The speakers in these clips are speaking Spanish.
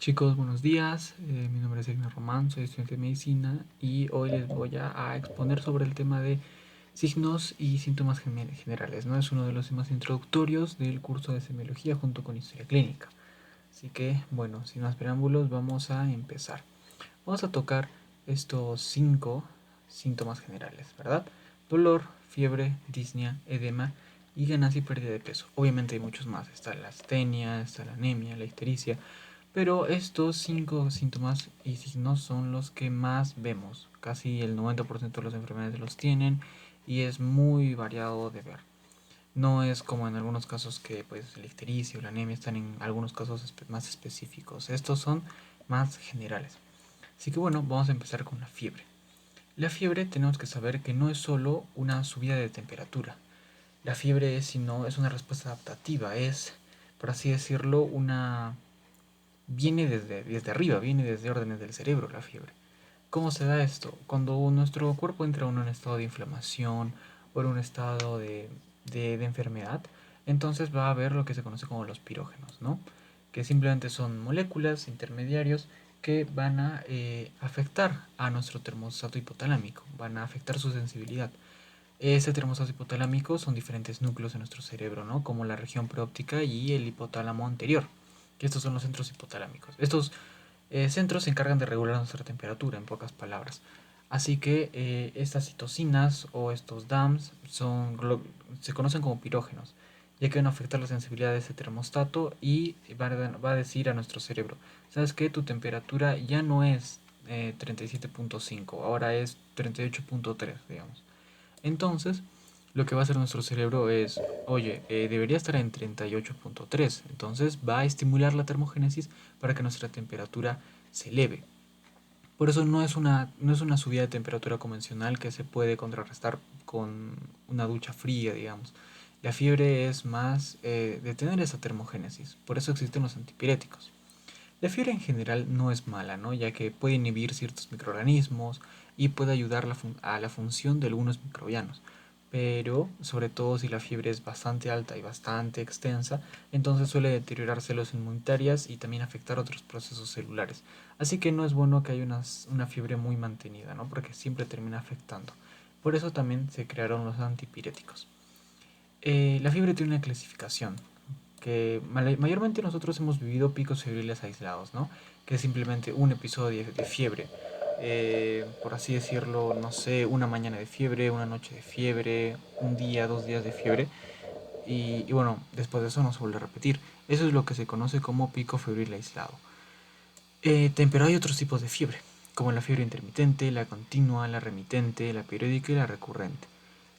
Chicos, buenos días. Mi nombre es Edwin Román, soy estudiante de medicina y hoy les voy a exponer sobre el tema de signos y síntomas generales, ¿no? Es uno de los temas introductorios del curso de semiología junto con historia clínica. Así que, bueno, sin más preámbulos, vamos a empezar. Vamos a tocar estos 5 síntomas generales, ¿verdad? Dolor, fiebre, disnea, edema y ganas y pérdida de peso. Obviamente hay muchos más. Está la astenia, está la anemia, la ictericia. Pero estos 5 síntomas y signos son los que más vemos. Casi el 90% de las enfermedades los tienen y es muy variado de ver. No es como en algunos casos que pues la ictericia o la anemia están en algunos casos más específicos. Estos son más generales. Así que bueno, vamos a empezar con la fiebre. La fiebre tenemos que saber que no es solo una subida de temperatura. La fiebre es, sino, es una respuesta adaptativa, es, por así decirlo, viene desde arriba, viene desde órdenes del cerebro la fiebre. ¿Cómo se da esto? Cuando nuestro cuerpo entra en un estado de inflamación o en un estado de enfermedad, entonces va a haber lo que se conoce como los pirógenos, ¿no? Que simplemente son moléculas intermediarios que van a afectar a nuestro termostato hipotalámico, van a afectar su sensibilidad. Ese termostato hipotalámico son diferentes núcleos en nuestro cerebro, ¿no? Como la región preóptica y el hipotálamo anterior. Que estos son los centros hipotalámicos. Estos centros se encargan de regular nuestra temperatura, en pocas palabras. Así que estas citocinas o estos DAMs se conocen como pirógenos, ya que van a afectar la sensibilidad de ese termostato y va a decir a nuestro cerebro, ¿sabes qué? Tu temperatura ya no es 37.5, ahora es 38.3, digamos. Entonces, lo que va a hacer nuestro cerebro es, oye, debería estar en 38.3. Entonces va a estimular la termogénesis para que nuestra temperatura se eleve. Por eso no es una subida de temperatura convencional que se puede contrarrestar con una ducha fría, digamos. La fiebre es más de tener esa termogénesis. Por eso existen los antipiréticos. La fiebre en general no es mala, ¿no? Ya que puede inhibir ciertos microorganismos y puede ayudar a la función de algunos microbianos. Pero, sobre todo si la fiebre es bastante alta y bastante extensa, entonces suele deteriorar células inmunitarias y también afectar otros procesos celulares. Así que no es bueno que haya una fiebre muy mantenida, ¿no? Porque siempre termina afectando. Por eso también se crearon los antipiréticos. La fiebre tiene una clasificación que mayormente nosotros hemos vivido picos febriles aislados, ¿no? Que es simplemente un episodio de fiebre. Por así decirlo, no sé, una mañana de fiebre, una noche de fiebre, un día, 2 días de fiebre. Y bueno, después de eso no se vuelve a repetir. Eso es lo que se conoce como pico febril aislado. Pero hay otros tipos de fiebre, como la fiebre intermitente, la continua, la remitente, la periódica y la recurrente.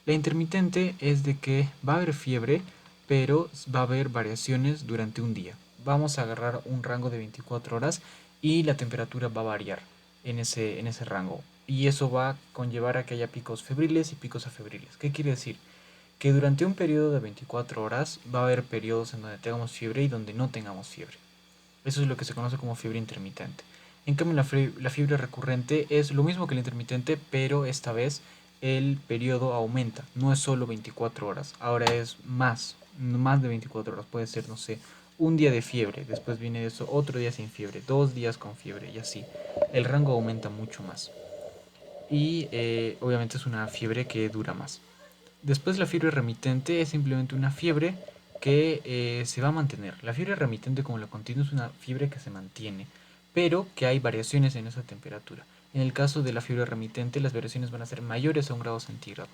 La intermitente es de que va a haber fiebre, pero va a haber variaciones durante un día. Vamos a agarrar un rango de 24 horas y la temperatura va a variar en ese rango. Y eso va a conllevar a que haya picos febriles y picos afebriles. ¿Qué quiere decir? Que durante un periodo de 24 horas va a haber periodos en donde tengamos fiebre y donde no tengamos fiebre. Eso es lo que se conoce como fiebre intermitente. En cambio, la fiebre recurrente es lo mismo que la intermitente, pero esta vez el periodo aumenta. No es solo 24 horas, ahora es más de 24 horas. Puede ser, no sé, un día de fiebre, después viene de eso otro día sin fiebre, 2 días con fiebre y así. El rango aumenta mucho más. Y obviamente es una fiebre que dura más. Después la fiebre remitente es simplemente una fiebre que se va a mantener. La fiebre remitente como la continua es una fiebre que se mantiene, pero que hay variaciones en esa temperatura. En el caso de la fiebre remitente las variaciones van a ser mayores a 1 grado centígrado.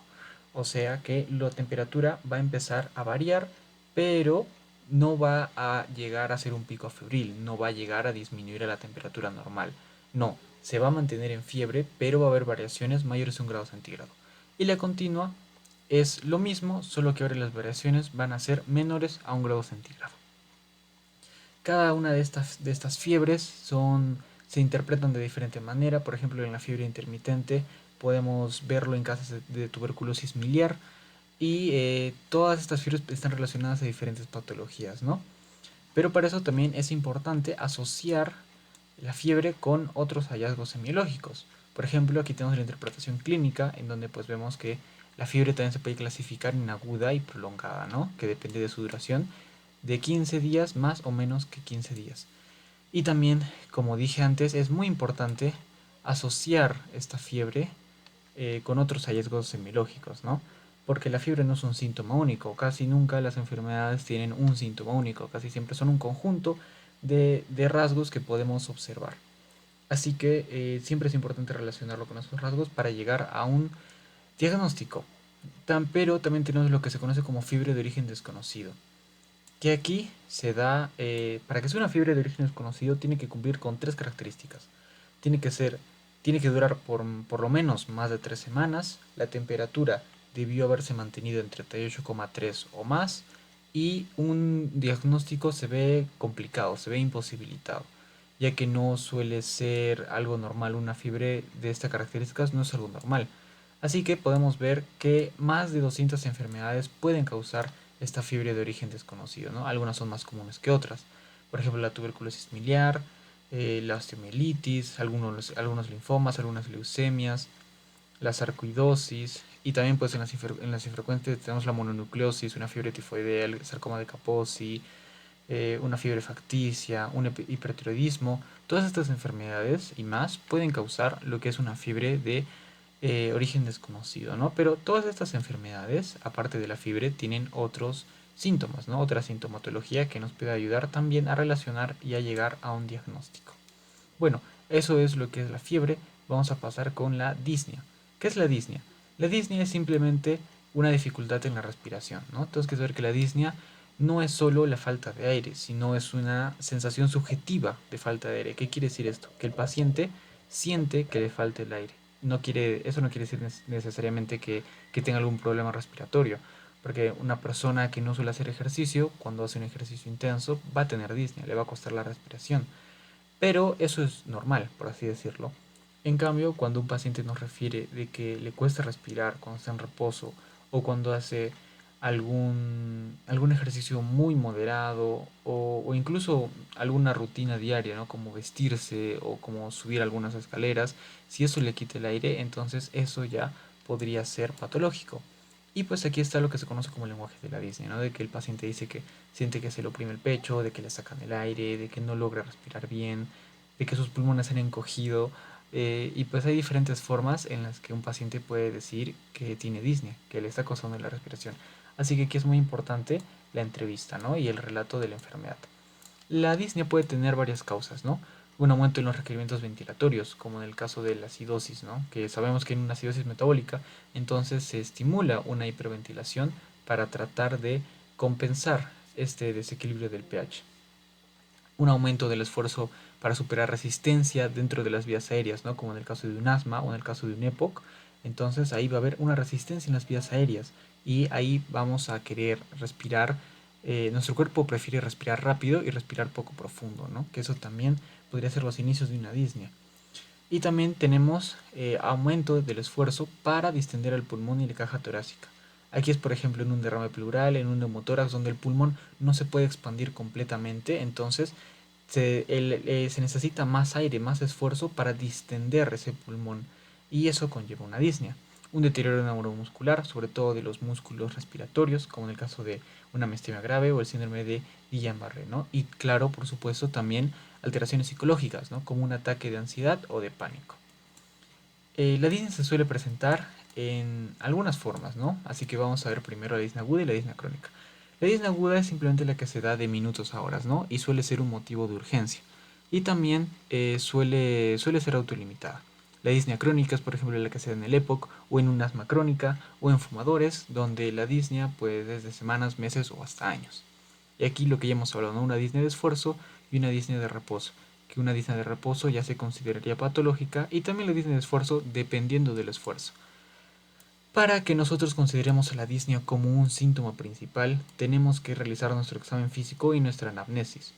O sea que la temperatura va a empezar a variar, pero no va a llegar a ser un pico febril, no va a llegar a disminuir a la temperatura normal. No, se va a mantener en fiebre, pero va a haber variaciones mayores a 1 grado centígrado. Y la continua es lo mismo, solo que ahora las variaciones van a ser menores a 1 grado centígrado. Cada una de estas fiebres se interpretan de diferente manera. Por ejemplo, en la fiebre intermitente podemos verlo en casos de tuberculosis miliar y todas estas fiebres están relacionadas a diferentes patologías, ¿no? Pero para eso también es importante asociar la fiebre con otros hallazgos semiológicos. Por ejemplo, aquí tenemos la interpretación clínica, en donde pues vemos que la fiebre también se puede clasificar en aguda y prolongada, ¿no? Que depende de su duración, de 15 días más o menos que 15 días. Y también, como dije antes, es muy importante asociar esta fiebre con otros hallazgos semiológicos, ¿no? Porque la fiebre no es un síntoma único, casi nunca las enfermedades tienen un síntoma único, casi siempre son un conjunto de rasgos que podemos observar. Así que siempre es importante relacionarlo con esos rasgos para llegar a un diagnóstico. Pero también tenemos lo que se conoce como fiebre de origen desconocido, que aquí se da, para que sea una fiebre de origen desconocido, tiene que cumplir con tres características. Tiene que ser, tiene que durar por lo menos más de 3 semanas, la temperatura debió haberse mantenido en 38,3 o más, y un diagnóstico se ve complicado, se ve imposibilitado, ya que no suele ser algo normal. Una fiebre de estas características no es algo normal. Así que podemos ver que más de 200 enfermedades pueden causar esta fiebre de origen desconocido, ¿no? Algunas son más comunes que otras. Por ejemplo, la tuberculosis miliar, la osteomielitis, algunos linfomas, algunas leucemias, la sarcoidosis, y también pues en las infrecuentes tenemos la mononucleosis, una fiebre tifoidea, el sarcoma de Kaposi, una fiebre facticia, un hipertiroidismo. Todas estas enfermedades y más pueden causar lo que es una fiebre de origen desconocido, ¿no? Pero todas estas enfermedades, aparte de la fiebre, tienen otros síntomas, ¿no? Otra sintomatología que nos puede ayudar también a relacionar y a llegar a un diagnóstico. Bueno, eso es lo que es la fiebre. Vamos a pasar con la disnea. ¿Qué es la disnea? La disnea es simplemente una dificultad en la respiración, ¿no? Tenemos que saber que la disnea no es solo la falta de aire, sino es una sensación subjetiva de falta de aire. ¿Qué quiere decir esto? Que el paciente siente que le falta el aire. Eso no quiere decir necesariamente que tenga algún problema respiratorio, porque una persona que no suele hacer ejercicio, cuando hace un ejercicio intenso, va a tener disnea, le va a costar la respiración. Pero eso es normal, por así decirlo. En cambio, cuando un paciente nos refiere de que le cuesta respirar cuando está en reposo, o cuando hace algún ejercicio muy moderado, o incluso alguna rutina diaria, ¿no? Como vestirse o como subir algunas escaleras, si eso le quita el aire, entonces eso ya podría ser patológico. Y pues aquí está lo que se conoce como el lenguaje de la disnea, ¿no? De que el paciente dice que siente que se le oprime el pecho, de que le sacan el aire, de que no logra respirar bien, de que sus pulmones se han encogido. Y pues hay diferentes formas en las que un paciente puede decir que tiene disnea, que le está costando la respiración. Así que aquí es muy importante la entrevista, ¿no? Y el relato de la enfermedad. La disnea puede tener varias causas, ¿no? Un aumento en los requerimientos ventilatorios, como en el caso de la acidosis, ¿no? Que sabemos que en una acidosis metabólica, entonces se estimula una hiperventilación para tratar de compensar este desequilibrio del pH. Un aumento del esfuerzo para superar resistencia dentro de las vías aéreas, ¿no? Como en el caso de un asma o en el caso de un EPOC. Entonces ahí va a haber una resistencia en las vías aéreas y ahí vamos a querer respirar. Nuestro cuerpo prefiere respirar rápido y respirar poco profundo, ¿no? Que eso también podría ser los inicios de una disnea. Y también tenemos aumento del esfuerzo para distender el pulmón y la caja torácica. Aquí es, por ejemplo, en un derrame pleural, en un neumotórax, donde el pulmón no se puede expandir completamente, entonces se necesita más aire, más esfuerzo para distender ese pulmón, y eso conlleva una disnea. Un deterioro neuromuscular, sobre todo de los músculos respiratorios, como en el caso de una mestemia grave o el síndrome de Guillain-Barré, ¿no? Y claro, por supuesto, también alteraciones psicológicas, ¿no? Como un ataque de ansiedad o de pánico. La disnea se suele presentar en algunas formas, ¿no? Así que vamos a ver primero la disnea aguda y la disnea crónica. La disnea aguda es simplemente la que se da de minutos a horas, ¿no? Y suele ser un motivo de urgencia. Y también suele ser autolimitada. La disnea crónica es, por ejemplo, la que se da en el EPOC, o en un asma crónica, o en fumadores, donde la disnea puede desde semanas, meses o hasta años. Y aquí lo que ya hemos hablado, ¿no? Una disnea de esfuerzo y una disnea de reposo. Que una disnea de reposo ya se consideraría patológica, y también la disnea de esfuerzo dependiendo del esfuerzo. Para que nosotros consideremos a la disnea como un síntoma principal, tenemos que realizar nuestro examen físico y nuestra anamnesis.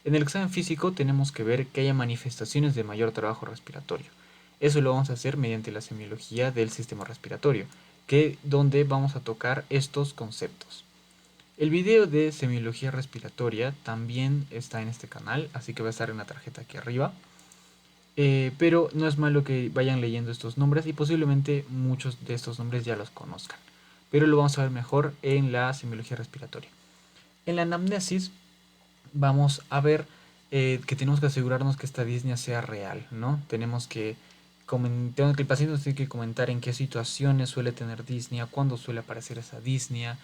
En el examen físico tenemos que ver que haya manifestaciones de mayor trabajo respiratorio. Eso lo vamos a hacer mediante la semiología del sistema respiratorio, donde vamos a tocar estos conceptos. El video de semiología respiratoria también está en este canal, así que va a estar en la tarjeta aquí arriba. Pero no es malo que vayan leyendo estos nombres, y posiblemente muchos de estos nombres ya los conozcan. Pero lo vamos a ver mejor en la semiología respiratoria. En la anamnesis vamos a ver que tenemos que asegurarnos que esta disnea sea real, ¿no? Tenemos que el paciente nos tiene que comentar en qué situaciones suele tener disnea, cuándo suele aparecer esa disnea,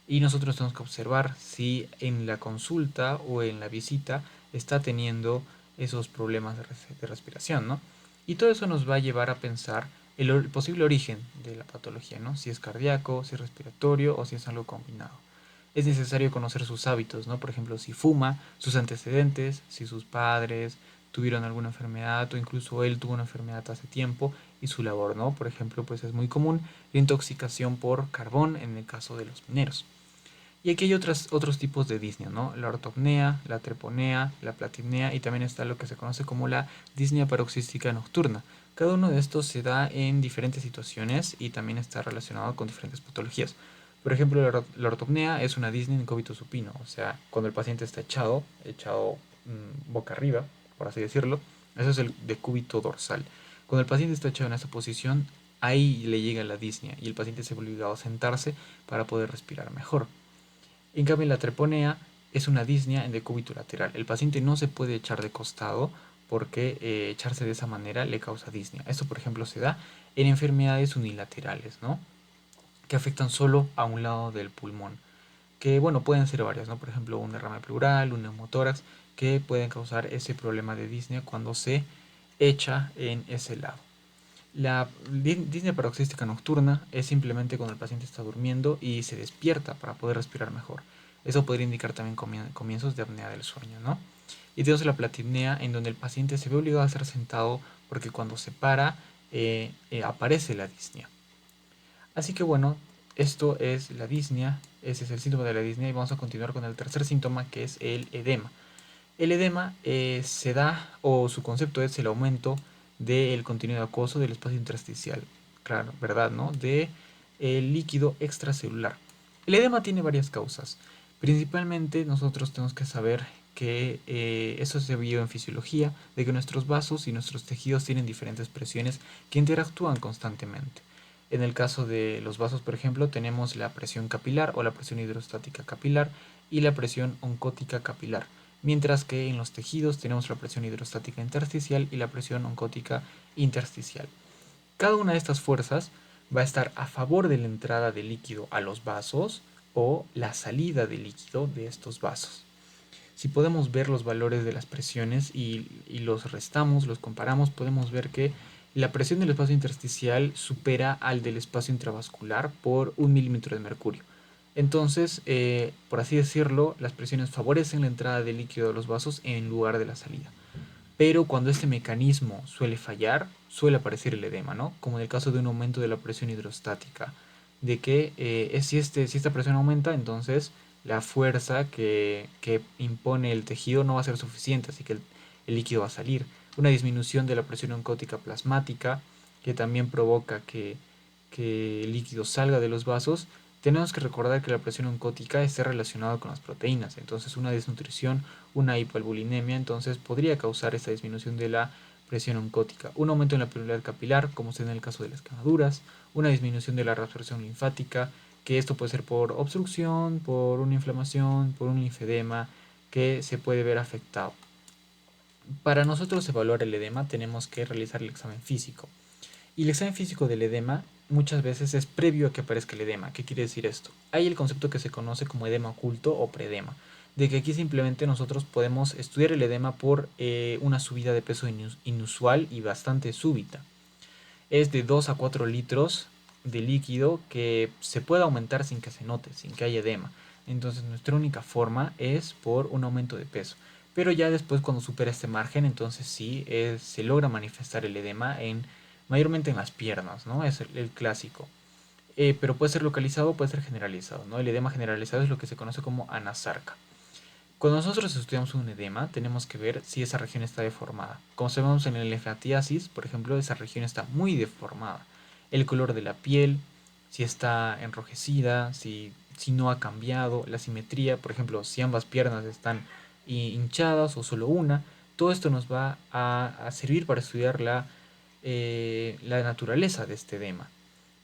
y nosotros tenemos que observar si en la consulta o en la visita está teniendo esos problemas de respiración, ¿no? Y todo eso nos va a llevar a pensar el posible origen de la patología, ¿no? Si es cardíaco, si es respiratorio o si es algo combinado. Es necesario conocer sus hábitos, ¿no? Por ejemplo, si fuma, sus antecedentes, si sus padres tuvieron alguna enfermedad o incluso él tuvo una enfermedad hace tiempo y su labor, ¿no? Por ejemplo, pues es muy común la intoxicación por carbón en el caso de los mineros. Y aquí hay otros tipos de disnea, ¿no? La ortopnea, la treponea, la platipnea y también está lo que se conoce como la disnea paroxística nocturna. Cada uno de estos se da en diferentes situaciones y también está relacionado con diferentes patologías. Por ejemplo, la ortopnea es una disnea en cúbito supino, o sea, cuando el paciente está echado boca arriba, por así decirlo, eso es el decúbito dorsal. Cuando el paciente está echado en esa posición, ahí le llega la disnea y el paciente se ve obligado a sentarse para poder respirar mejor. En cambio, la treponea es una disnea en decúbito lateral. El paciente no se puede echar de costado porque echarse de esa manera le causa disnea. Esto, por ejemplo, se da en enfermedades unilaterales, ¿no? Que afectan solo a un lado del pulmón. Que, bueno, pueden ser varias, ¿no? Por ejemplo, un derrame pleural, un neumotórax, que pueden causar ese problema de disnea cuando se echa en ese lado. La disnea paroxística nocturna es simplemente cuando el paciente está durmiendo y se despierta para poder respirar mejor. Eso podría indicar también comienzos de apnea del sueño, ¿no? Y tenemos la platipnea, en donde el paciente se ve obligado a estar sentado porque cuando se para aparece la disnea. Así que bueno, esto es la disnea, ese es el síntoma de la disnea y vamos a continuar con el tercer síntoma que es el edema. El edema se da, o su concepto es el aumento del contenido acuoso del espacio intersticial, claro, ¿verdad? ¿No? De el líquido extracelular. El edema tiene varias causas. Principalmente nosotros tenemos que saber que eso se vio en fisiología, de que nuestros vasos y nuestros tejidos tienen diferentes presiones que interactúan constantemente. En el caso de los vasos, por ejemplo, tenemos la presión capilar o la presión hidrostática capilar y la presión oncótica capilar, mientras que en los tejidos tenemos la presión hidrostática intersticial y la presión oncótica intersticial. Cada una de estas fuerzas va a estar a favor de la entrada de líquido a los vasos o la salida de líquido de estos vasos. Si podemos ver los valores de las presiones y los restamos, los comparamos, podemos ver que la presión del espacio intersticial supera al del espacio intravascular por 1 milímetro de mercurio. Entonces, por así decirlo, las presiones favorecen la entrada de líquido a los vasos en lugar de la salida. Pero cuando este mecanismo suele fallar, suele aparecer el edema, ¿no? Como en el caso de un aumento de la presión hidrostática, de que si esta presión aumenta, entonces la fuerza que impone el tejido no va a ser suficiente, así que el líquido va a salir. Una disminución de la presión oncótica plasmática, que también provoca que el líquido salga de los vasos. Tenemos que recordar que la presión oncótica está relacionada con las proteínas, entonces una desnutrición, una hipoalbuminemia, entonces podría causar esta disminución de la presión oncótica, un aumento en la permeabilidad capilar, como se da en el caso de las quemaduras, una disminución de la reabsorción linfática, que esto puede ser por obstrucción, por una inflamación, por un linfedema que se puede ver afectado. Para nosotros evaluar el edema tenemos que realizar el examen físico. Y el examen físico del edema muchas veces es previo a que aparezca el edema. ¿Qué quiere decir esto? Hay el concepto que se conoce como edema oculto o predema, de que aquí simplemente nosotros podemos estudiar el edema por una subida de peso inusual y bastante súbita. Es de 2 a 4 litros de líquido que se puede aumentar sin que se note, sin que haya edema. Entonces nuestra única forma es por un aumento de peso. Pero ya después cuando supera este margen, entonces sí se logra manifestar el edema mayormente en las piernas, ¿no? Es el clásico. Pero puede ser localizado o puede ser generalizado, ¿no? El edema generalizado es lo que se conoce como anasarca. Cuando nosotros estudiamos un edema, tenemos que ver si esa región está deformada. Como sabemos en el eufratiasis, por ejemplo, esa región está muy deformada. El color de la piel, si está enrojecida, si no ha cambiado, la simetría, por ejemplo, si ambas piernas están hinchadas o solo una, todo esto nos va a servir para estudiar la naturaleza de este edema.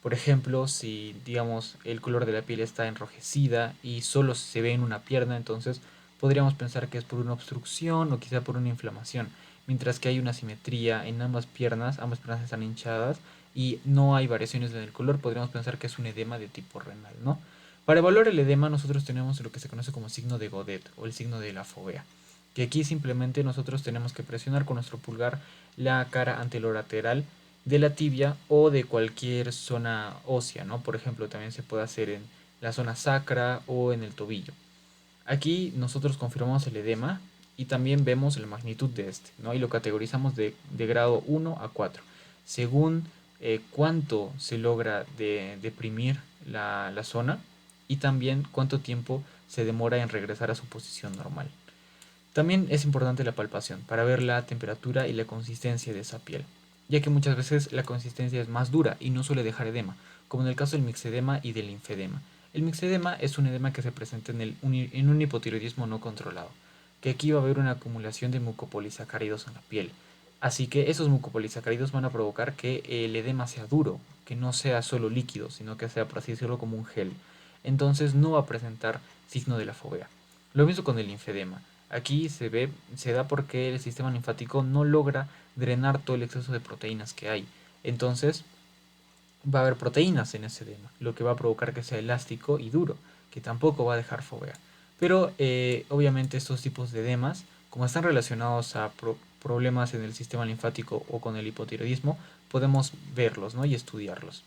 Por ejemplo, si digamos el color de la piel está enrojecida y solo se ve en una pierna, entonces podríamos pensar que es por una obstrucción o quizá por una inflamación, mientras que hay una simetría en ambas piernas están hinchadas y no hay variaciones en el color, podríamos pensar que es un edema de tipo renal, ¿no? Para evaluar el edema nosotros tenemos lo que se conoce como signo de Godet o el signo de la fovea, que aquí simplemente nosotros tenemos que presionar con nuestro pulgar la cara anterolateral de la tibia o de cualquier zona ósea, ¿no? Por ejemplo, también se puede hacer en la zona sacra o en el tobillo. Aquí nosotros confirmamos el edema y también vemos la magnitud de este, ¿no? Y lo categorizamos de grado 1 a 4, según cuánto se logra deprimir la zona y también cuánto tiempo se demora en regresar a su posición normal. También es importante la palpación para ver la temperatura y la consistencia de esa piel, ya que muchas veces la consistencia es más dura y no suele dejar edema, como en el caso del mixedema y del linfedema. El mixedema es un edema que se presenta en un hipotiroidismo no controlado, que aquí va a haber una acumulación de mucopolisacáridos en la piel. Así que esos mucopolisacáridos van a provocar que el edema sea duro, que no sea solo líquido, sino que sea, por así decirlo, como un gel. Entonces no va a presentar signo de la fovea. Lo mismo con el linfedema. Aquí se da porque el sistema linfático no logra drenar todo el exceso de proteínas que hay. Entonces va a haber proteínas en ese edema, lo que va a provocar que sea elástico y duro, que tampoco va a dejar fovea. Pero obviamente estos tipos de edemas, como están relacionados a problemas en el sistema linfático o con el hipotiroidismo, podemos verlos, ¿no? Y estudiarlos.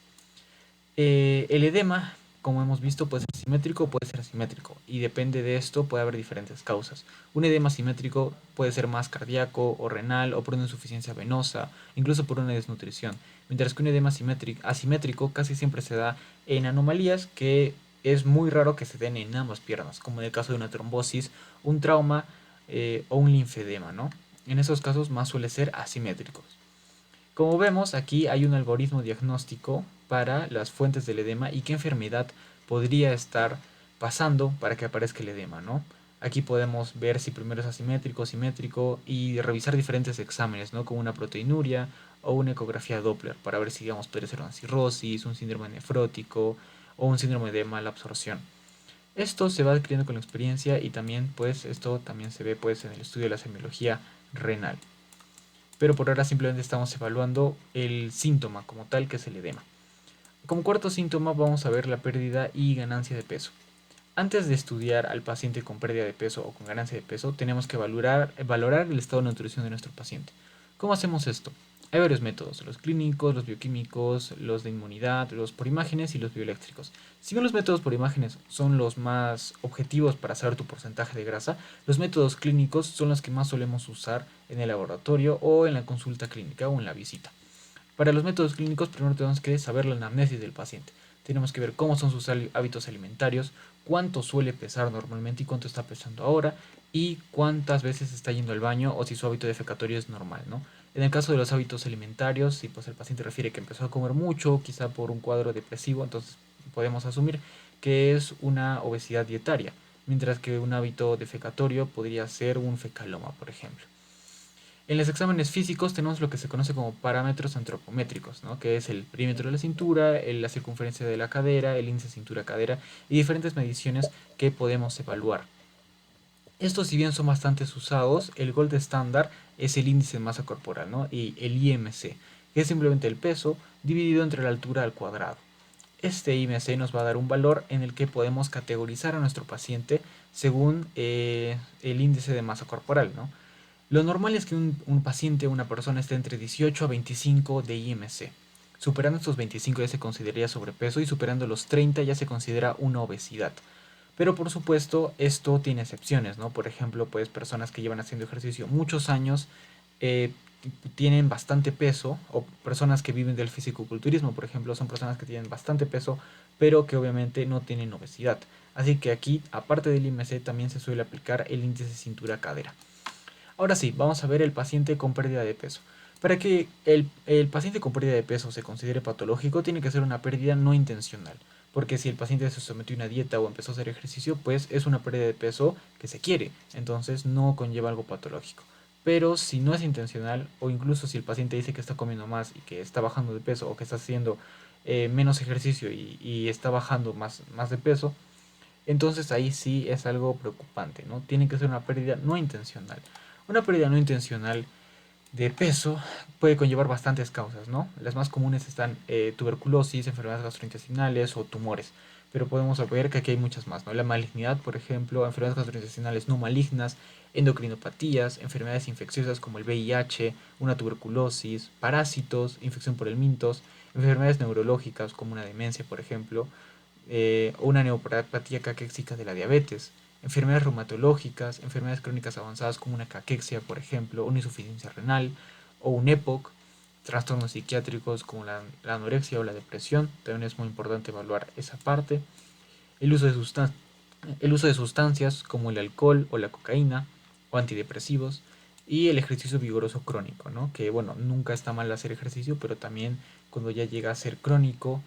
El edema, como hemos visto, puede ser simétrico o puede ser asimétrico, y depende de esto puede haber diferentes causas. Un edema simétrico puede ser más cardíaco o renal o por una insuficiencia venosa, incluso por una desnutrición, mientras que un edema asimétrico casi siempre se da en anomalías que es muy raro que se den en ambas piernas, como en el caso de una trombosis, un trauma o un linfedema, ¿no? En esos casos más suele ser asimétricos. Como vemos, aquí hay un algoritmo diagnóstico para las fuentes del edema y qué enfermedad podría estar pasando para que aparezca el edema, ¿no? Aquí podemos ver si primero es asimétrico, simétrico y revisar diferentes exámenes, ¿no? Como una proteinuria o una ecografía Doppler para ver si, digamos, puede ser una cirrosis, un síndrome nefrótico o un síndrome de mala absorción. Esto se va adquiriendo con la experiencia y también, pues, esto también se ve, pues, en el estudio de la semiología renal, pero por ahora simplemente estamos evaluando el síntoma como tal, que es el edema. Como cuarto síntoma vamos a ver la pérdida y ganancia de peso. Antes de estudiar al paciente con pérdida de peso o con ganancia de peso, tenemos que valorar el estado de nutrición de nuestro paciente. ¿Cómo hacemos esto? Hay varios métodos, los clínicos, los bioquímicos, los de inmunidad, los por imágenes y los bioeléctricos. Si bien los métodos por imágenes son los más objetivos para saber tu porcentaje de grasa, los métodos clínicos son los que más solemos usar en el laboratorio o en la consulta clínica o en la visita. Para los métodos clínicos primero tenemos que saber la anamnesis del paciente. Tenemos que ver cómo son sus hábitos alimentarios, cuánto suele pesar normalmente y cuánto está pesando ahora, y cuántas veces está yendo al baño o si su hábito defecatorio es normal, ¿no? En el caso de los hábitos alimentarios, si pues el paciente refiere que empezó a comer mucho, quizá por un cuadro depresivo, entonces podemos asumir que es una obesidad dietaria, mientras que un hábito defecatorio podría ser un fecaloma, por ejemplo. En los exámenes físicos tenemos lo que se conoce como parámetros antropométricos, ¿no? Que es el perímetro de la cintura, la circunferencia de la cadera, el índice cintura-cadera y diferentes mediciones que podemos evaluar. Estos, si bien son bastante usados, el gold estándar es el índice de masa corporal, ¿no? Y el IMC, que es simplemente el peso dividido entre la altura al cuadrado. Este IMC nos va a dar un valor en el que podemos categorizar a nuestro paciente según el índice de masa corporal, ¿no? Lo normal es que un paciente o una persona esté entre 18 a 25 de IMC. Superando estos 25 ya se consideraría sobrepeso y superando los 30 ya se considera una obesidad. Pero por supuesto esto tiene excepciones, ¿no? Por ejemplo, pues personas que llevan haciendo ejercicio muchos años eh, tienen bastante peso, o personas que viven del fisicoculturismo, por ejemplo, son personas que tienen bastante peso, pero que obviamente no tienen obesidad. Así que aquí, aparte del IMC, también se suele aplicar el índice cintura-cadera. Ahora sí, vamos a ver el paciente con pérdida de peso. Para que el paciente con pérdida de peso se considere patológico, tiene que ser una pérdida no intencional. Porque si el paciente se sometió a una dieta o empezó a hacer ejercicio, pues es una pérdida de peso que se quiere. Entonces no conlleva algo patológico. Pero si no es intencional, o incluso si el paciente dice que está comiendo más y que está bajando de peso, o que está haciendo menos ejercicio y está bajando más de peso, entonces ahí sí es algo preocupante, ¿no? Tiene que ser una pérdida no intencional. Una pérdida no intencional de peso puede conllevar bastantes causas, ¿no? Las más comunes están tuberculosis, enfermedades gastrointestinales o tumores, pero podemos ver que aquí hay muchas más, ¿no? La malignidad, por ejemplo, enfermedades gastrointestinales no malignas, endocrinopatías, enfermedades infecciosas como el VIH, una tuberculosis, parásitos, infección por el mintos, enfermedades neurológicas como una demencia, por ejemplo, o una neuropatía caquéxica de la diabetes, enfermedades reumatológicas, enfermedades crónicas avanzadas como una caquexia, por ejemplo, una insuficiencia renal o un EPOC, trastornos psiquiátricos como la anorexia o la depresión, también es muy importante evaluar esa parte, el uso de, el uso de sustancias como el alcohol o la cocaína o antidepresivos y el ejercicio vigoroso crónico, ¿no? Que bueno, nunca está mal hacer ejercicio, pero también cuando ya llega a ser crónico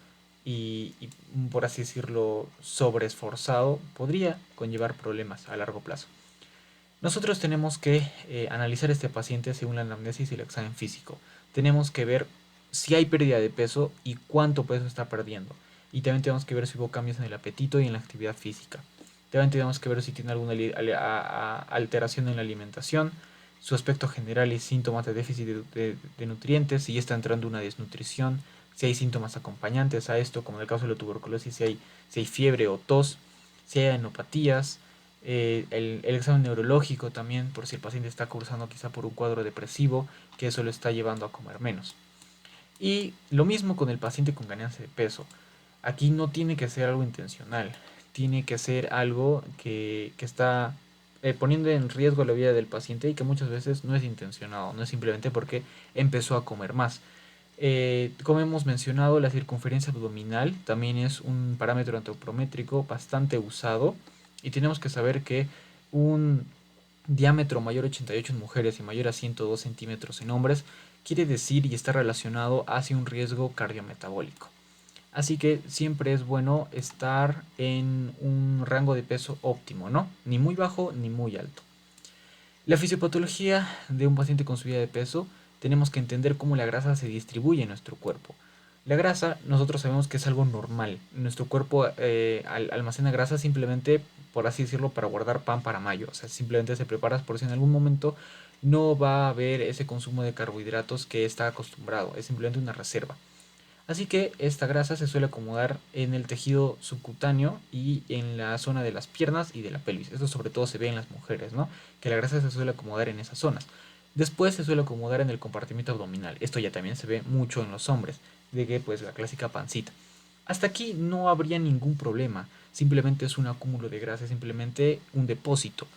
y por así decirlo sobreesforzado, podría conllevar problemas a largo plazo. Nosotros tenemos que analizar a este paciente según la anamnesis y el examen físico. Tenemos que ver si hay pérdida de peso y cuánto peso está perdiendo. Y también tenemos que ver si hubo cambios en el apetito y en la actividad física. También tenemos que ver si tiene alguna alteración en la alimentación, su aspecto general y síntomas de déficit de nutrientes, si ya está entrando una desnutrición, si hay síntomas acompañantes a esto, como en el caso de la tuberculosis, si hay fiebre o tos, si hay enopatías, el examen neurológico también, por si el paciente está cursando quizá por un cuadro depresivo, que eso lo está llevando a comer menos. Y lo mismo con el paciente con ganancia de peso. Aquí no tiene que ser algo intencional, tiene que ser algo que está poniendo en riesgo la vida del paciente y que muchas veces no es intencionado, no es simplemente porque empezó a comer más. Como hemos mencionado, la circunferencia abdominal también es un parámetro antropométrico bastante usado y tenemos que saber que un diámetro mayor a 88 en mujeres y mayor a 102 centímetros en hombres quiere decir y está relacionado hacia un riesgo cardiometabólico. Así que siempre es bueno estar en un rango de peso óptimo, ¿no? Ni muy bajo ni muy alto. La fisiopatología de un paciente con subida de peso, tenemos que entender cómo la grasa se distribuye en nuestro cuerpo. La grasa, nosotros sabemos que es algo normal. Nuestro cuerpo almacena grasa simplemente, por así decirlo, para guardar pan para mayo. O sea, simplemente se prepara por si en algún momento no va a haber ese consumo de carbohidratos que está acostumbrado. Es simplemente una reserva. Así que esta grasa se suele acomodar en el tejido subcutáneo y en la zona de las piernas y de la pelvis. Esto sobre todo se ve en las mujeres, ¿no? Que la grasa se suele acomodar en esas zonas. Después se suele acomodar en el compartimento abdominal. Esto ya también se ve mucho en los hombres, de que pues la clásica pancita. Hasta aquí no habría ningún problema. Simplemente es un acúmulo de grasa, simplemente un depósito.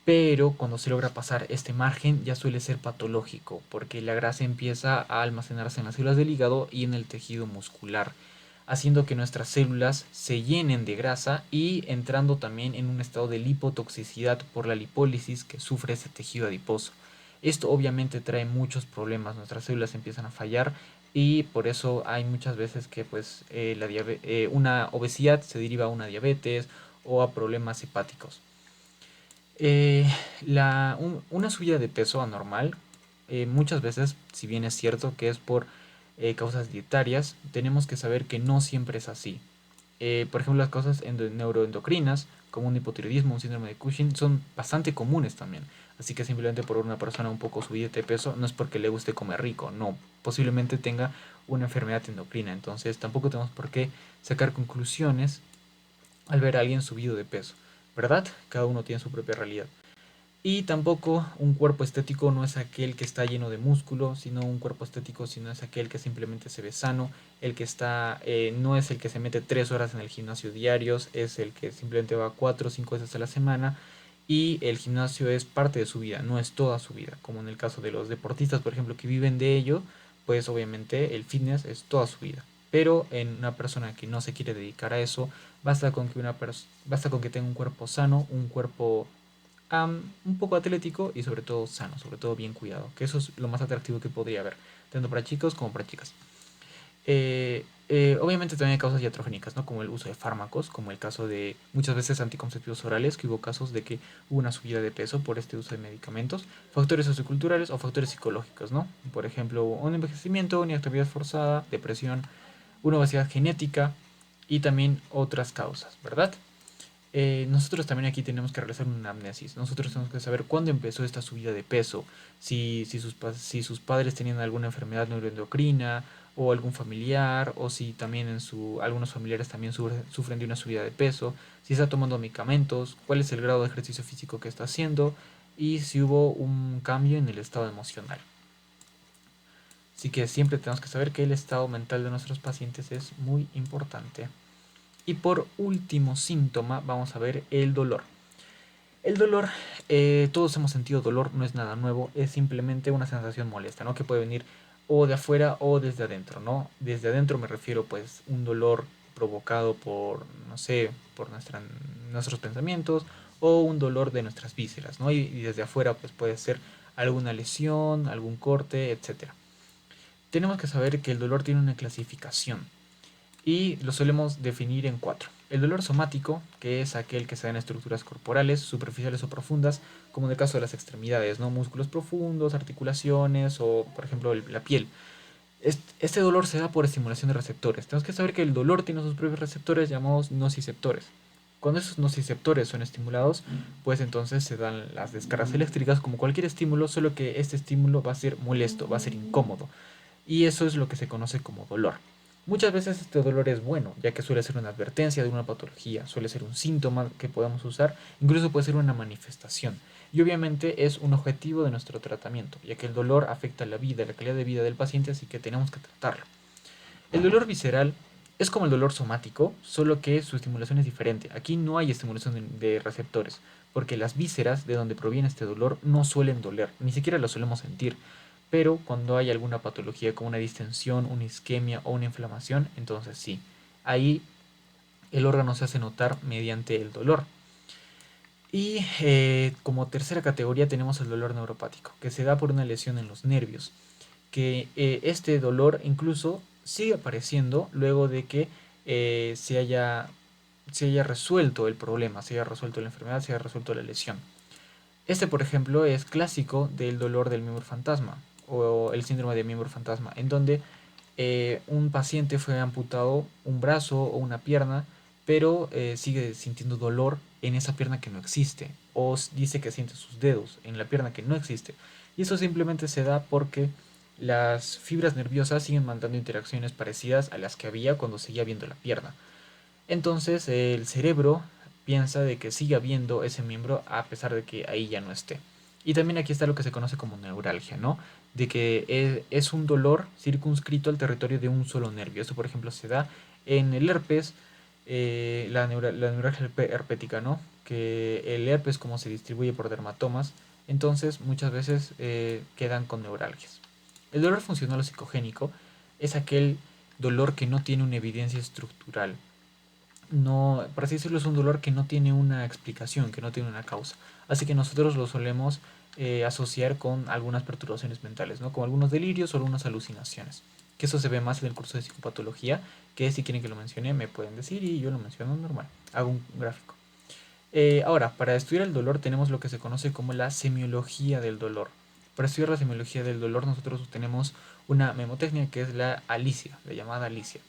Pero cuando se logra pasar este margen ya suele ser patológico, porque la grasa empieza a almacenarse en las células del hígado y en el tejido muscular, haciendo que nuestras células se llenen de grasa y entrando también en un estado de lipotoxicidad por la lipólisis que sufre ese tejido adiposo. Esto obviamente trae muchos problemas, nuestras células empiezan a fallar y por eso hay muchas veces que pues una obesidad se deriva a una diabetes o a problemas hepáticos. Eh, una subida de peso anormal, muchas veces, si bien es cierto que es por causas dietarias, tenemos que saber que no siempre es así. Por ejemplo, las causas neuroendocrinas, como un hipotiroidismo, un síndrome de Cushing, son bastante comunes también. Así que simplemente por una persona un poco subida de peso no es porque le guste comer rico, no, posiblemente tenga una enfermedad endocrina. Entonces tampoco tenemos por qué sacar conclusiones al ver a alguien subido de peso, ¿verdad? Cada uno tiene su propia realidad. Y tampoco un cuerpo estético no es aquel que está lleno de músculo, sino un cuerpo estético sino es aquel que simplemente se ve sano, el que está, no es el que se mete 3 horas en el gimnasio diarios, es el que simplemente va 4 o 5 veces a la semana y el gimnasio es parte de su vida, no es toda su vida, como en el caso de los deportistas, por ejemplo, que viven de ello, pues obviamente el fitness es toda su vida. Pero en una persona que no se quiere dedicar a eso, basta con que tenga un cuerpo sano, un cuerpo un poco atlético y sobre todo sano, sobre todo bien cuidado, que eso es lo más atractivo que podría haber, tanto para chicos como para chicas. Obviamente también hay causas iatrogénicas, ¿no? Como el uso de fármacos, como el caso de muchas veces anticonceptivos orales, que hubo casos de que hubo una subida de peso por este uso de medicamentos, factores socioculturales o factores psicológicos, ¿no? Por ejemplo, un envejecimiento, una actividad forzada, depresión, una obesidad genética y también otras causas, ¿verdad? nosotros también aquí tenemos que realizar una amnesis. Nosotros tenemos que saber cuándo empezó esta subida de peso, si sus padres tenían alguna enfermedad neuroendocrina o algún familiar, o si también algunos familiares también sufren de una subida de peso, si está tomando medicamentos, cuál es el grado de ejercicio físico que está haciendo y si hubo un cambio en el estado emocional. Así que siempre tenemos que saber que el estado mental de nuestros pacientes es muy importante. Y por último síntoma vamos a ver el dolor. El dolor, todos hemos sentido dolor, no es nada nuevo, es simplemente una sensación molesta, ¿no? Que puede venir o de afuera o desde adentro, ¿no? Desde adentro me refiero pues un dolor provocado por, no sé, por nuestros pensamientos o un dolor de nuestras vísceras, ¿no? Y desde afuera pues puede ser alguna lesión, algún corte, etcétera. Tenemos que saber que el dolor tiene una clasificación y lo solemos definir en cuatro. El dolor somático, que es aquel que se da en estructuras corporales, superficiales o profundas, como en el caso de las extremidades, ¿no? Músculos profundos, articulaciones o, por ejemplo, la piel. Este dolor se da por estimulación de receptores. Tenemos que saber que el dolor tiene sus propios receptores llamados nociceptores. Cuando esos nociceptores son estimulados, pues entonces se dan las descargas eléctricas como cualquier estímulo, solo que este estímulo va a ser molesto, va a ser incómodo. Y eso es lo que se conoce como dolor. Muchas veces este dolor es bueno, ya que suele ser una advertencia de una patología, suele ser un síntoma que podemos usar, incluso puede ser una manifestación. Y obviamente es un objetivo de nuestro tratamiento, ya que el dolor afecta la vida, la calidad de vida del paciente, así que tenemos que tratarlo. El dolor visceral es como el dolor somático, solo que su estimulación es diferente. Aquí no hay estimulación de receptores, porque las vísceras de donde proviene este dolor no suelen doler, ni siquiera lo solemos sentir. Pero cuando hay alguna patología como una distensión, una isquemia o una inflamación, entonces sí, ahí el órgano se hace notar mediante el dolor. Y como tercera categoría tenemos el dolor neuropático, que se da por una lesión en los nervios, que este dolor incluso sigue apareciendo luego de que se haya resuelto el problema, se haya resuelto la enfermedad, se haya resuelto la lesión. Este, por ejemplo, es clásico del dolor del miembro fantasma o el síndrome de miembro fantasma, en donde un paciente fue amputado un brazo o una pierna, pero sigue sintiendo dolor en esa pierna que no existe, o dice que siente sus dedos en la pierna que no existe. Y eso simplemente se da porque las fibras nerviosas siguen mandando interacciones parecidas a las que había cuando seguía viendo la pierna. Entonces el cerebro piensa de que sigue habiendo ese miembro a pesar de que ahí ya no esté. Y también aquí está lo que se conoce como neuralgia, ¿no? De que es un dolor circunscrito al territorio de un solo nervio. Esto, por ejemplo, se da en el herpes, la neuralgia herpética, ¿no? Que el herpes, como se distribuye por dermatomas, entonces muchas veces quedan con neuralgias. El dolor funcional o psicogénico es aquel dolor que no tiene una evidencia estructural, no, por así decirlo, es un dolor que no tiene una explicación, que no tiene una causa. Así que nosotros lo solemos asociar con algunas perturbaciones mentales, ¿no? Como algunos delirios o algunas alucinaciones. Que eso se ve más en el curso de psicopatología, que si quieren que lo mencione me pueden decir y yo lo menciono normal. Hago un gráfico. Ahora, para estudiar el dolor tenemos lo que se conoce como la semiología del dolor. Para estudiar la semiología del dolor nosotros tenemos una memotecnia que es la alicia, la llamada alicia,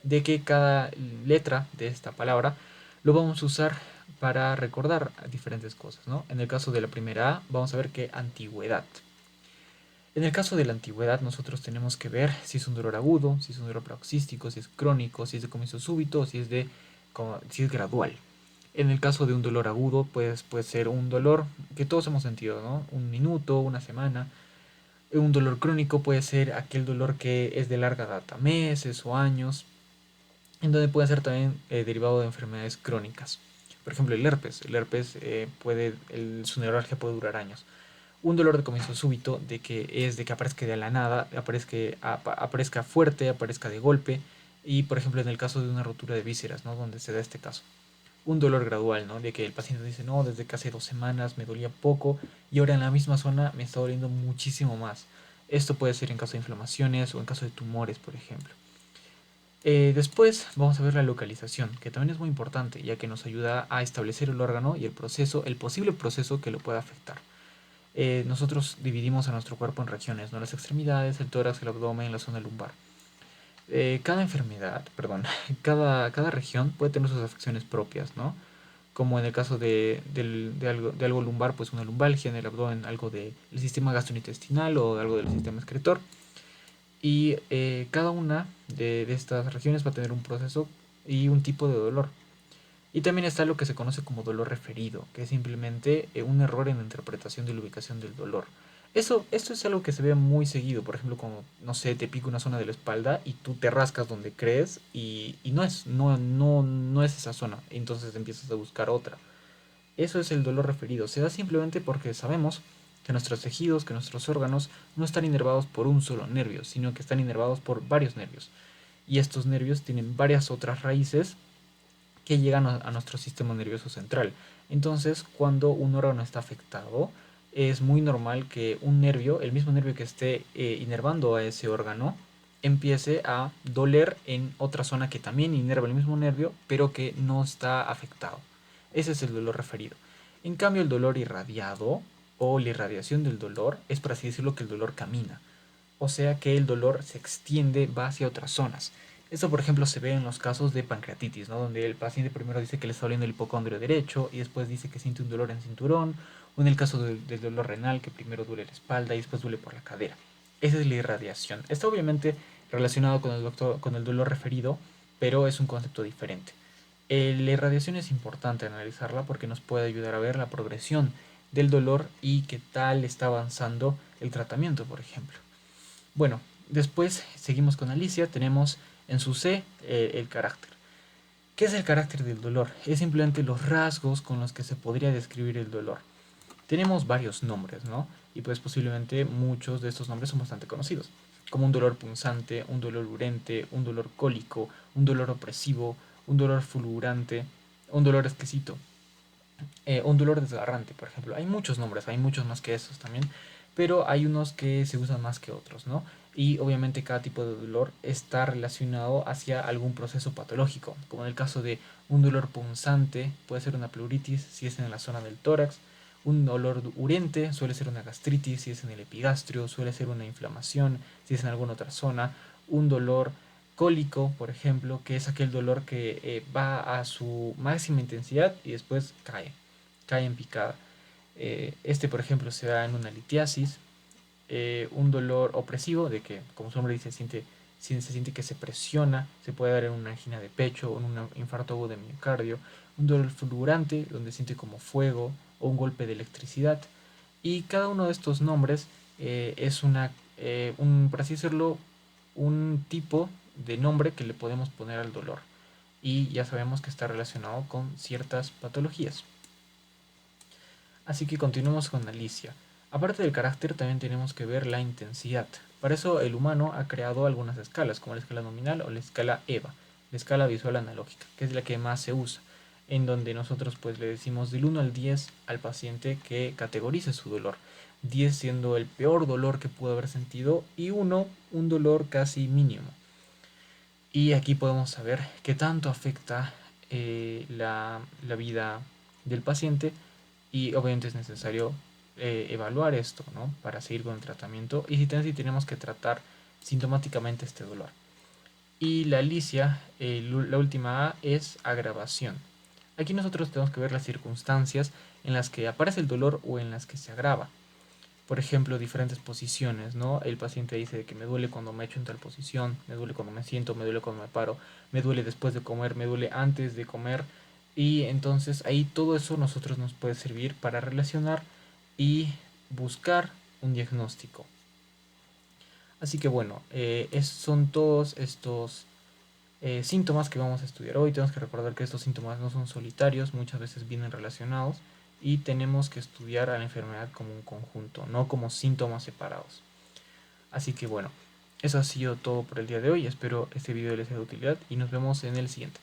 de que cada letra de esta palabra lo vamos a usar para recordar diferentes cosas, ¿no? En el caso de la primera A vamos a ver que antigüedad. En el caso de la antigüedad nosotros tenemos que ver si es un dolor agudo, si es un dolor paroxístico, si es crónico, si es de comienzo súbito o si es gradual. En el caso de un dolor agudo, pues puede ser un dolor que todos hemos sentido, ¿no? Un minuto, una semana. Un dolor crónico puede ser aquel dolor que es de larga data, meses o años, en donde puede ser también derivado de enfermedades crónicas. Por ejemplo, el herpes. El herpes su neuralgia puede durar años. Un dolor de comienzo súbito, de que aparezca de la nada, aparezca fuerte, aparezca de golpe, y por ejemplo en el caso de una rotura de vísceras, ¿no? Donde se da este caso. Un dolor gradual, ¿no? De que el paciente dice, no, desde que hace 2 semanas me dolía poco y ahora en la misma zona me está doliendo muchísimo más. Esto puede ser en caso de inflamaciones o en caso de tumores, por ejemplo. Después vamos a ver la localización, que también es muy importante, ya que nos ayuda a establecer el órgano y el posible proceso que lo pueda afectar. Nosotros dividimos a nuestro cuerpo en regiones, ¿no? Las extremidades, el tórax, el abdomen, la zona lumbar. Cada enfermedad, perdón, cada región puede tener sus afecciones propias, ¿no? como en el caso de algo lumbar, pues una lumbalgia, en el abdomen algo del sistema gastrointestinal o algo del sistema excretor. Y cada una de estas regiones va a tener un proceso y un tipo de dolor. Y también está lo que se conoce como dolor referido, que es simplemente un error en la interpretación de la ubicación del dolor. Esto es algo que se ve muy seguido, por ejemplo, como, no sé, te pica una zona de la espalda y tú te rascas donde crees y no es esa zona, entonces empiezas a buscar otra. Eso es el dolor referido, se da simplemente porque sabemos que nuestros tejidos, que nuestros órganos no están inervados por un solo nervio, sino que están inervados por varios nervios. Y estos nervios tienen varias otras raíces que llegan a nuestro sistema nervioso central. Entonces, cuando un órgano está afectado, es muy normal que un nervio, el mismo nervio que esté inervando a ese órgano, empiece a doler en otra zona que también inerva el mismo nervio, pero que no está afectado. Ese es el dolor referido. En cambio, el dolor irradiado o la irradiación del dolor es, por así decirlo, que el dolor camina. O sea que el dolor se extiende, va hacia otras zonas. Esto, por ejemplo, se ve en los casos de pancreatitis, ¿no? Donde el paciente primero dice que le está doliendo el hipocondrio derecho y después dice que siente un dolor en el cinturón, o en el caso del dolor renal, que primero duele la espalda y después duele por la cadera. Esa es la irradiación. Está obviamente relacionado con el dolor referido, pero es un concepto diferente. La irradiación es importante analizarla porque nos puede ayudar a ver la progresión del dolor y qué tal está avanzando el tratamiento, por ejemplo. Bueno, después seguimos con Alicia, tenemos en su C el carácter. ¿Qué es el carácter del dolor? Es simplemente los rasgos con los que se podría describir el dolor. Tenemos varios nombres, ¿no? Y pues posiblemente muchos de estos nombres son bastante conocidos, como un dolor punzante, un dolor urente, un dolor cólico, un dolor opresivo, un dolor fulgurante, un dolor exquisito, un dolor desgarrante, por ejemplo. Hay muchos nombres, hay muchos más que esos también, pero hay unos que se usan más que otros, ¿no? Y obviamente cada tipo de dolor está relacionado hacia algún proceso patológico, como en el caso de un dolor punzante, puede ser una pleuritis si es en la zona del tórax, un dolor urente suele ser una gastritis si es en el epigastrio, suele ser una inflamación si es en alguna otra zona, un dolor cólico, por ejemplo, que es aquel dolor que va a su máxima intensidad y después cae en picada. Este, por ejemplo, se da en una litiasis, un dolor opresivo, de que, como su nombre dice, se siente que se presiona, se puede dar en una angina de pecho o en un infarto agudo de miocardio, un dolor fulgurante, donde siente como fuego o un golpe de electricidad. Y cada uno de estos nombres es por así decirlo, un tipo de nombre que le podemos poner al dolor. Y ya sabemos que está relacionado con ciertas patologías. Así que continuemos con Alicia. Aparte del carácter, también tenemos que ver la intensidad. Para eso el humano ha creado algunas escalas, como la escala nominal o la escala EVA, la escala visual analógica, que es la que más se usa, en donde nosotros pues le decimos del 1 al 10 al paciente que categorice su dolor. 10 siendo el peor dolor que pudo haber sentido y 1 un dolor casi mínimo. Y aquí podemos saber qué tanto afecta la vida del paciente y obviamente es necesario evaluar esto, ¿no? Para seguir con el tratamiento y si tenemos que tratar sintomáticamente este dolor. Y la alicia, la última A, es agravación. Aquí nosotros tenemos que ver las circunstancias en las que aparece el dolor o en las que se agrava. Por ejemplo, diferentes posiciones, ¿no? El paciente dice que me duele cuando me echo en tal posición, me duele cuando me siento, me duele cuando me paro, me duele después de comer, me duele antes de comer. Y entonces ahí todo eso nosotros nos puede servir para relacionar y buscar un diagnóstico. Así que bueno, son todos estos síntomas que vamos a estudiar hoy. Tenemos que recordar que estos síntomas no son solitarios, muchas veces vienen relacionados y tenemos que estudiar a la enfermedad como un conjunto, no como síntomas separados. Así que bueno, eso ha sido todo por el día de hoy. Espero este video les sea de utilidad y nos vemos en el siguiente.